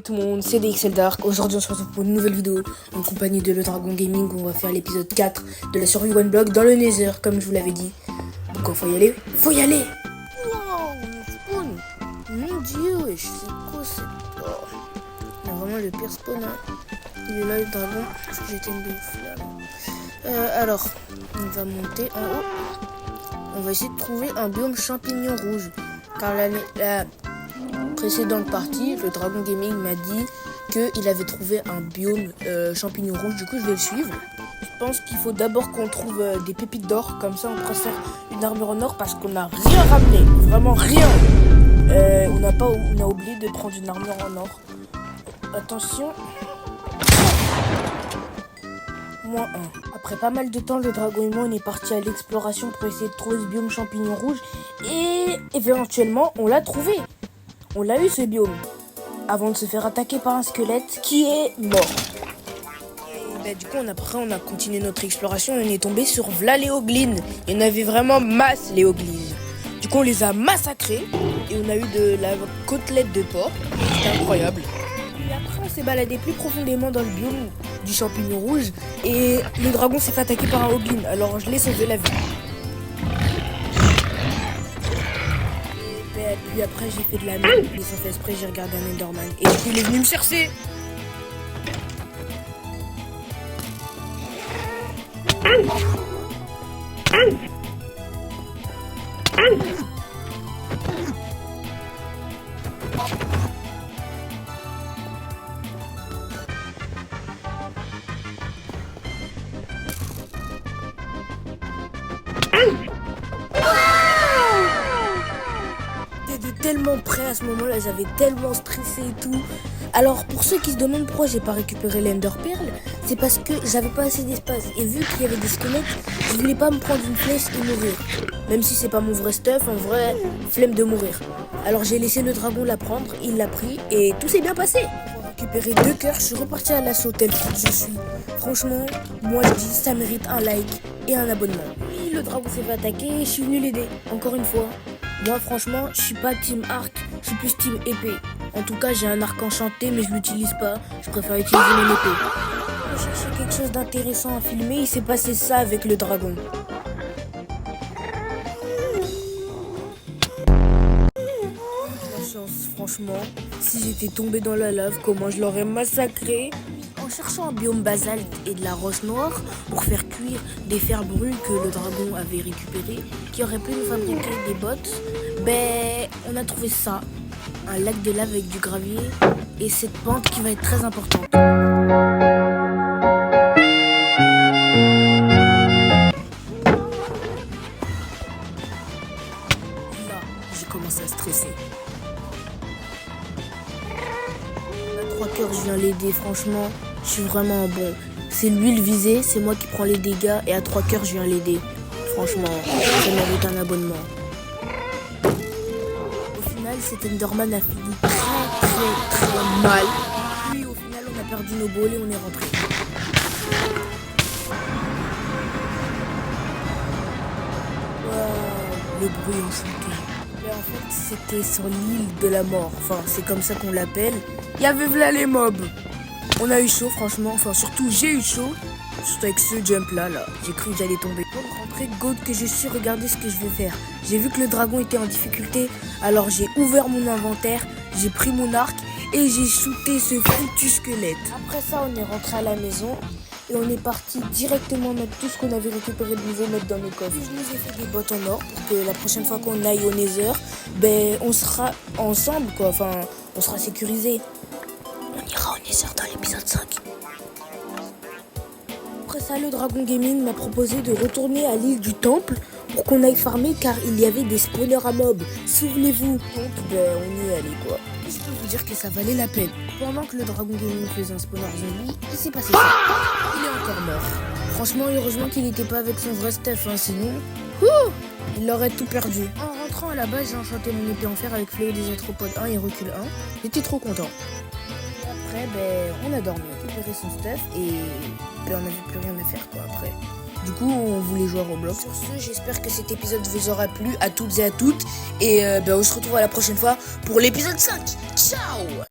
Salut tout le monde, c'est DXL Dark. Aujourd'hui on se retrouve pour une nouvelle vidéo en compagnie de Le Dragon Gaming. On va faire l'épisode 4 de la survie One Block dans le Nether, comme je vous l'avais dit. Donc faut y aller, faut y aller. Wow, spawn. Mon dieu, je sais quoi c'est. Oh. Il y a vraiment le pire spawn, hein. Il est là le dragon, parce que j'étais une flamme. Alors, on va monter en haut. On va essayer de trouver un biome champignon rouge. Car la précédente partie, le Dragon Gaming m'a dit qu'il avait trouvé un biome champignon rouge. Du coup, je vais le suivre. Je pense qu'il faut d'abord qu'on trouve des pépites d'or. Comme ça, on pourra faire une armure en or parce qu'on n'a rien ramené. Vraiment rien. On a oublié de prendre une armure en or. Attention. -1. Après pas mal de temps, le dragon et moi, on est parti à l'exploration pour essayer de trouver ce biome champignon rouge. Et éventuellement, on l'a trouvé. On l'a eu ce biome. Avant de se faire attaquer par un squelette qui est mort. Et du coup, on a continué notre exploration et on est tombé sur Léoglines. Il y en avait vraiment masse Léoglines. Du coup, on les a massacrés et on a eu de la côtelette de porc. C'était incroyable. Et après, on s'est baladé plus profondément dans le biome du champignon rouge et le dragon s'est fait attaquer par un Ogline. Alors, je l'ai sauvé la vie. Et puis après, j'ai fait de la merde. Et sans faire exprès, j'ai regardé un Enderman. Et du coup, il est venu me chercher. J'étais tellement prêt à ce moment-là, j'avais tellement stressé et tout. Alors pour ceux qui se demandent pourquoi j'ai pas récupéré l'Ender Pearl, c'est parce que j'avais pas assez d'espace. Et vu qu'il y avait des squelettes, je voulais pas me prendre une flèche et mourir. Même si c'est pas mon vrai stuff, en vrai, flemme de mourir. Alors j'ai laissé le dragon la prendre, il l'a pris et tout s'est bien passé. J'ai récupéré 2 cœurs, je suis reparti à l'assaut tel que je suis. Franchement, moi je dis ça mérite un like et un abonnement. Oui, le dragon s'est fait attaquer et je suis venu l'aider, encore une fois. Moi franchement, je suis pas team arc, je suis plus team épée. En tout cas, j'ai un arc enchanté mais je l'utilise pas, je préfère utiliser mon épée. Je cherchais quelque chose d'intéressant à filmer, il s'est passé ça avec le dragon. La chance, franchement, si j'étais tombé dans la lave, comment je l'aurais massacré. En cherchant un biome basalte et de la roche noire pour faire cuire des fers brûlés que le dragon avait récupérés, qui aurait pu nous fabriquer des bottes, on a trouvé ça, un lac de lave avec du gravier et cette pente qui va être très importante. Là, j'ai commencé à stresser. À 3 cœurs, je viens l'aider, franchement. Je suis vraiment bon. C'est lui le visé, c'est moi qui prends les dégâts et à 3 cœurs je viens l'aider. Franchement, ça mérite un abonnement. Au final, cet Enderman a fini très mal. Puis au final, on a perdu nos balles et on est rentré. Wow, le bruit enchanté. Mais en fait, c'était sur l'île de la mort. Enfin, c'est comme ça qu'on l'appelle. Il y avait là les mobs. On a eu chaud franchement, enfin surtout j'ai eu chaud, surtout avec ce jump là, j'ai cru que j'allais tomber. Pour rentrer God que je suis, regardez ce que je vais faire. J'ai vu que le dragon était en difficulté, alors j'ai ouvert mon inventaire, j'ai pris mon arc et j'ai shooté ce foutu squelette. Après ça on est rentré à la maison et on est parti directement mettre tout ce qu'on avait récupéré de nouveau, mettre dans nos coffres. Je nous ai fait des bottes en or pour que la prochaine fois qu'on aille au Nether, on sera ensemble quoi, enfin on sera sécurisé. On ira au Nether dans l'épisode 5. Après ça, le Dragon Gaming m'a proposé de retourner à l'île du Temple pour qu'on aille farmer car il y avait des spawners à mobs. Souvenez-vous. Donc, on y est allé quoi. Et je peux vous dire que ça valait la peine. Pendant que le Dragon Gaming faisait un spawner zombie, il s'est passé ça. Il est encore mort. Franchement, heureusement qu'il n'était pas avec son vrai stuff, hein, sinon, il aurait tout perdu. En rentrant à la base, j'ai enchanté mon épée en fer avec Fléau des Arthropodes 1 et Recul 1. J'étais trop content. Après, on a dormi, on a récupéré son stuff et on n'avait plus rien à faire quoi après. Du coup, on voulait jouer à Roblox. Sur ce, j'espère que cet épisode vous aura plu à toutes et à toutes. Et on se retrouve à la prochaine fois pour l'épisode 5. Ciao!